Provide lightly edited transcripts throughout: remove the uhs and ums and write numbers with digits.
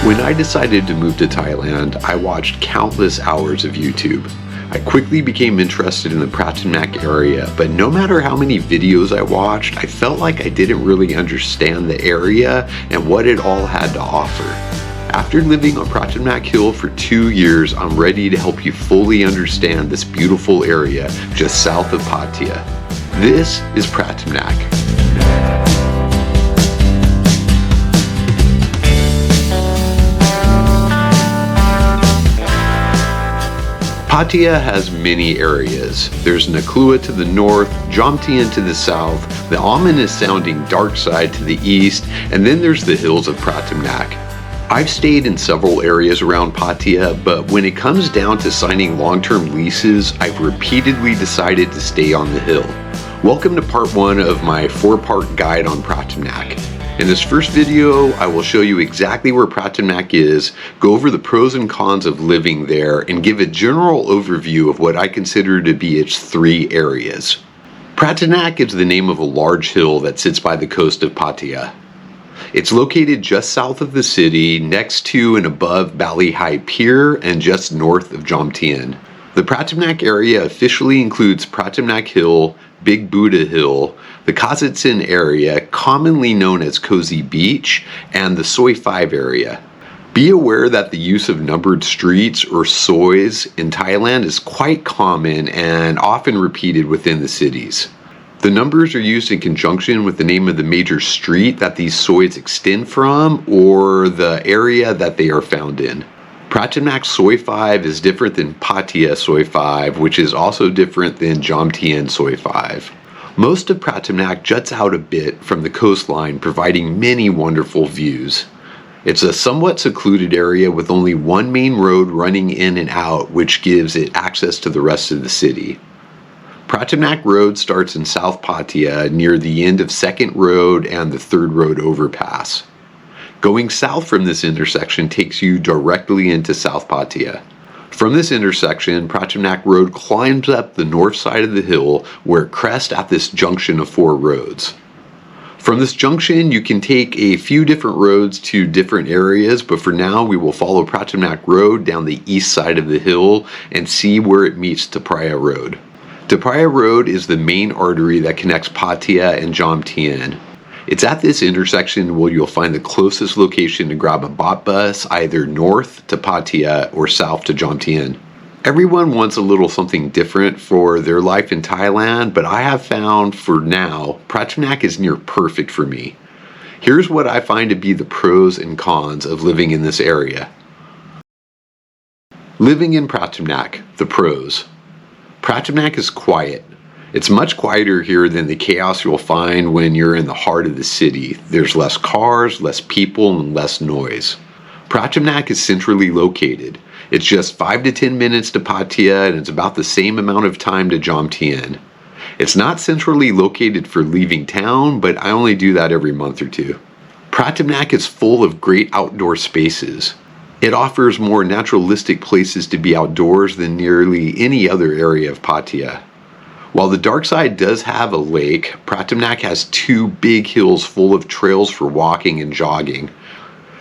When I decided to move to Thailand, I watched countless hours of YouTube. I quickly became interested in the Pratumnak area, but no matter how many videos I watched, I felt like I didn't really understand the area and what it all had to offer. After living on Pratumnak Hill for 2 years, I'm ready to help you fully understand this beautiful area just south of Pattaya. This is Pratumnak. Pattaya has many areas. There's Naklua to the north, Jomtien to the south, the ominous sounding dark side to the east, and then there's the hills of Pratumnak. I've stayed in several areas around Pattaya, but when it comes down to signing long-term leases, I've repeatedly decided to stay on the hill. Welcome to part 1 of my 4-part guide on Pratumnak. In this first video, I will show you exactly where Pratumnak is, go over the pros and cons of living there, and give a general overview of what I consider to be its 3 areas. Pratumnak is the name of a large hill that sits by the coast of Pattaya. It's located just south of the city, next to and above Bali High Pier, and just north of Jomtien. The Pratumnak area officially includes Pratumnak Hill, Big Buddha Hill, the Kazatsin area, commonly known as Cozy Beach, and the Soi 5 area. Be aware that the use of numbered streets, or sois, in Thailand is quite common and often repeated within the cities. The numbers are used in conjunction with the name of the major street that these sois extend from, or the area that they are found in. Pratumnak Soi 5 is different than Pattaya Soi 5, which is also different than Jomtien Soi 5. Most of Pratumnak juts out a bit from the coastline, providing many wonderful views. It's a somewhat secluded area with only one main road running in and out, which gives it access to the rest of the city. Pratumnak Road starts in South Pattaya near the end of 2nd Road and the 3rd Road overpass. Going south from this intersection takes you directly into South Pattaya. From this intersection, Pratumnak Road climbs up the north side of the hill where it crests at this junction of 4 roads. From this junction, you can take a few different roads to different areas, but for now we will follow Pratumnak Road down the east side of the hill and see where it meets Thapaya Road. Thapaya Road is the main artery that connects Pattaya and Jomtien. It's at this intersection where you'll find the closest location to grab a bot bus, either north to Pattaya or south to Jomtien. Everyone wants a little something different for their life in Thailand, but I have found for now, Pratumnak is near perfect for me. Here's what I find to be the pros and cons of living in this area. Living in Pratumnak, the pros. Pratumnak is quiet. It's much quieter here than the chaos you'll find when you're in the heart of the city. There's less cars, less people, and less noise. Pratumnak is centrally located. It's just 5 to 10 minutes to Pattaya, and it's about the same amount of time to Jomtien. It's not centrally located for leaving town, but I only do that every month or 2. Pratumnak is full of great outdoor spaces. It offers more naturalistic places to be outdoors than nearly any other area of Pattaya. While the dark side does have a lake, Pratumnak has 2 big hills full of trails for walking and jogging.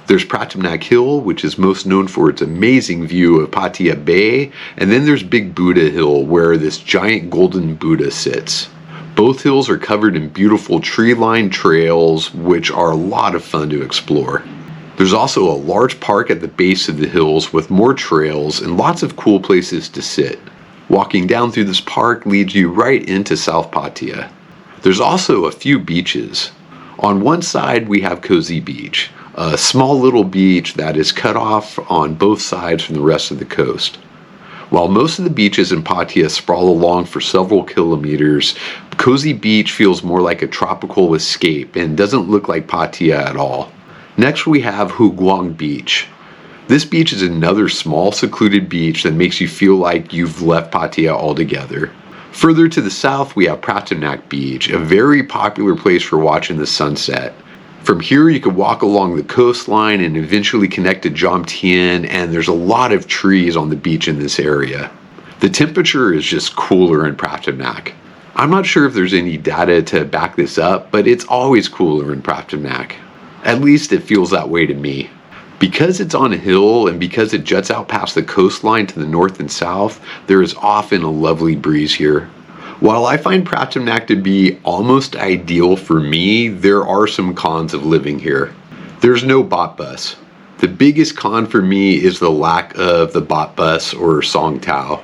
There's Pratumnak Hill, which is most known for its amazing view of Pattaya Bay, and then there's Big Buddha Hill, where this giant golden Buddha sits. Both hills are covered in beautiful tree-lined trails, which are a lot of fun to explore. There's also a large park at the base of the hills with more trails and lots of cool places to sit. Walking down through this park leads you right into South Pattaya. There's also a few beaches. On one side we have Cozy Beach, a small little beach that is cut off on both sides from the rest of the coast. While most of the beaches in Pattaya sprawl along for several kilometers, Cozy Beach feels more like a tropical escape and doesn't look like Pattaya at all. Next we have Huguang Beach. This beach is another small secluded beach that makes you feel like you've left Pattaya altogether. Further to the south we have Pratumnak Beach, a very popular place for watching the sunset. From here you can walk along the coastline and eventually connect to Jomtien, and there's a lot of trees on the beach in this area. The temperature is just cooler in Pratumnak. I'm not sure if there's any data to back this up, but it's always cooler in Pratumnak. At least it feels that way to me. Because it's on a hill and because it juts out past the coastline to the north and south, there is often a lovely breeze here. While I find Pratumnak to be almost ideal for me, there are some cons of living here. There's no bot bus. The biggest con for me is the lack of the bot bus or song tao.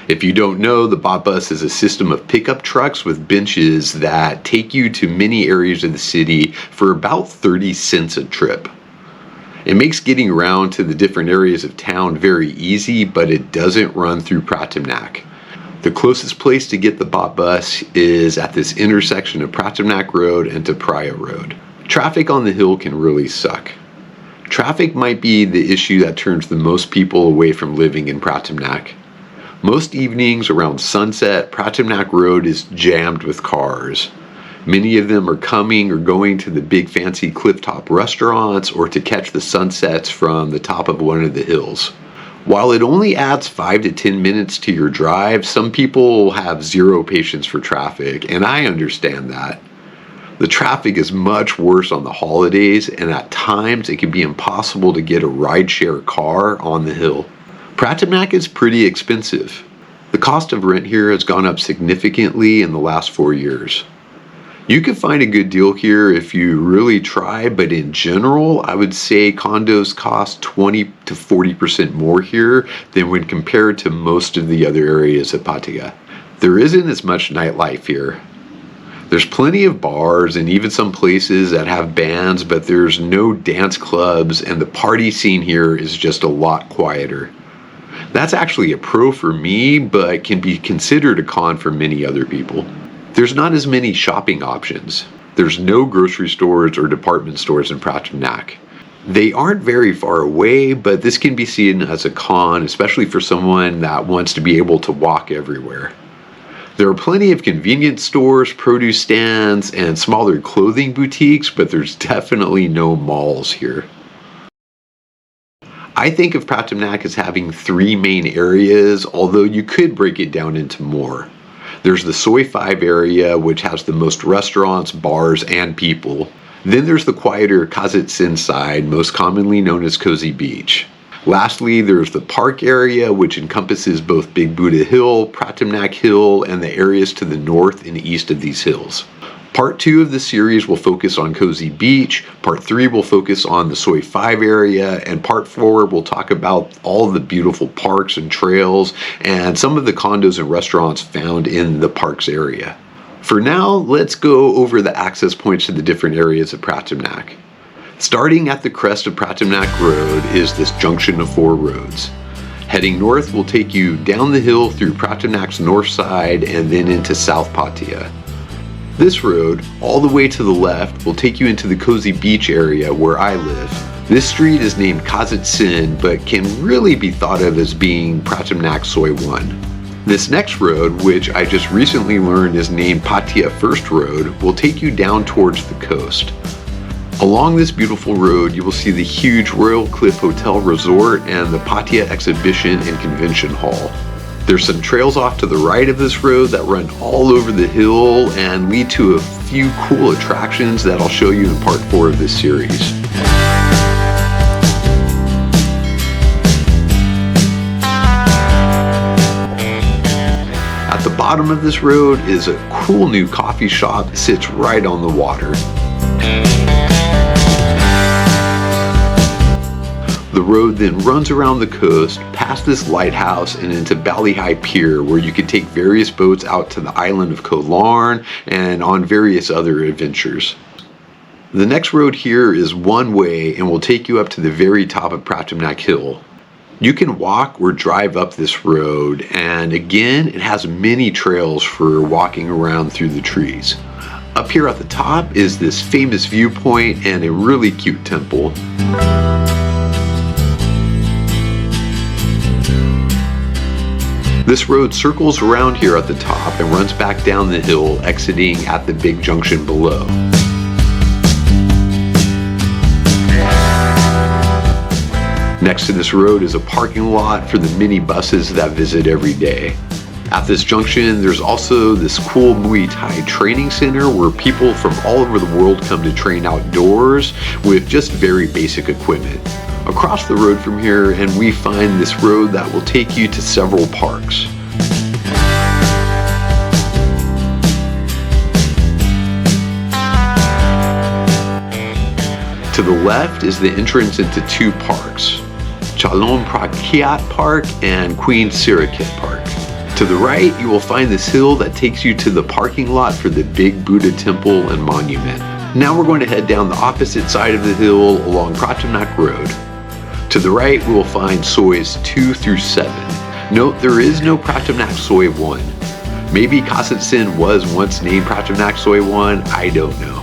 If you don't know, the bot bus is a system of pickup trucks with benches that take you to many areas of the city for about 30 cents a trip. It makes getting around to the different areas of town very easy, but it doesn't run through Pratumnak. The closest place to get the bot bus is at this intersection of Pratumnak Road and Pattaya Road. Traffic on the hill can really suck. Traffic might be the issue that turns the most people away from living in Pratumnak. Most evenings around sunset, Pratumnak Road is jammed with cars. Many of them are coming or going to the big fancy clifftop restaurants or to catch the sunsets from the top of one of the hills. While it only adds 5 to 10 minutes to your drive, some people have zero patience for traffic, and I understand that. The traffic is much worse on the holidays, and at times it can be impossible to get a rideshare car on the hill. Pratumnak is pretty expensive. The cost of rent here has gone up significantly in the last 4 years. You can find a good deal here if you really try, but in general, I would say condos cost 20 to 40% more here than when compared to most of the other areas of Pattaya. There isn't as much nightlife here. There's plenty of bars and even some places that have bands, but there's no dance clubs, and the party scene here is just a lot quieter. That's actually a pro for me, but can be considered a con for many other people. There's not as many shopping options. There's no grocery stores or department stores in Pratumnak. They aren't very far away, but this can be seen as a con, especially for someone that wants to be able to walk everywhere. There are plenty of convenience stores, produce stands, and smaller clothing boutiques, but there's definitely no malls here. I think of Pratumnak as having 3 main areas, although you could break it down into more. There's the Soi 5 area, which has the most restaurants, bars, and people. Then there's the quieter Kazitsin side, most commonly known as Cozy Beach. Lastly, there's the park area, which encompasses both Big Buddha Hill, Pratumnak Hill, and the areas to the north and east of these hills. Part 2 of the series will focus on Cozy Beach, Part 3 will focus on the Soi 5 area, and Part 4 will talk about all the beautiful parks and trails and some of the condos and restaurants found in the parks area. For now, let's go over the access points to the different areas of Pratumnak. Starting at the crest of Pratumnak Road is this junction of 4 roads. Heading north will take you down the hill through Pratumnak's north side and then into South Pattaya. This road, all the way to the left, will take you into the Cozy Beach area where I live. This street is named Kazitsin, but can really be thought of as being Pratumnak Soi 1. This next road, which I just recently learned is named Pattaya First Road, will take you down towards the coast. Along this beautiful road, you will see the huge Royal Cliff Hotel Resort and the Pattaya Exhibition and Convention Hall. There's some trails off to the right of this road that run all over the hill and lead to a few cool attractions that I'll show you in part 4 of this series. At the bottom of this road is a cool new coffee shop that sits right on the water. The road then runs around the coast, past this lighthouse and into Ballyhigh Pier, where you can take various boats out to the island of Koh Larn and on various other adventures. The next road here is one way and will take you up to the very top of Pratumnak Hill. You can walk or drive up this road, and again, it has many trails for walking around through the trees. Up here at the top is this famous viewpoint and a really cute temple. This road circles around here at the top and runs back down the hill, exiting at the big junction below. Next to this road is a parking lot for the mini buses that visit every day. At this junction, there's also this cool Muay Thai training center where people from all over the world come to train outdoors with just very basic equipment. across the road from here, and we find this road that will take you to several parks. To the left is the entrance into two parks, Chalon Prakyat Park and Queen Sirikit Park. To the right, you will find this hill that takes you to the parking lot for the big Buddha temple and monument. Now we're going to head down the opposite side of the hill along Pratumnak Road. To the right, we will find sois 2 through 7. Note there is no Pratumnak Soi 1. Maybe Kasat Sin was once named Pratumnak Soi 1, I don't know.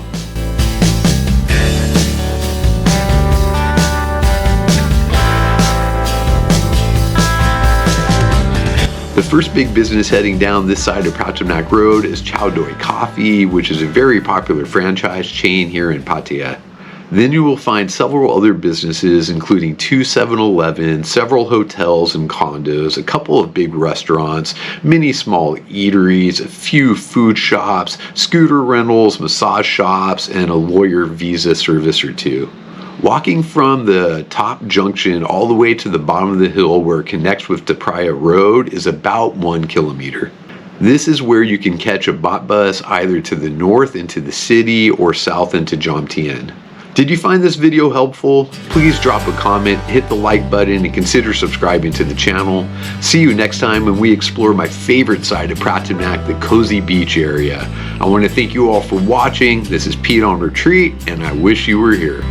The first big business heading down this side of Pratumnak Road is Chow Doi Coffee, which is a very popular franchise chain here in Pattaya. Then you will find several other businesses, including 2 7-Eleven, several hotels and condos, a couple of big restaurants, many small eateries, a few food shops, scooter rentals, massage shops, and a lawyer visa service or two. Walking from the top junction all the way to the bottom of the hill where it connects with Pattaya Road is about 1 kilometer. This is where you can catch a bot bus either to the north into the city or south into Jomtien. Did you find this video helpful? Please drop a comment, hit the like button, and consider subscribing to the channel. See you next time when we explore my favorite side of Pratumnak, the cozy beach area. I want to thank you all for watching. This is Pete on Retreat, and I wish you were here.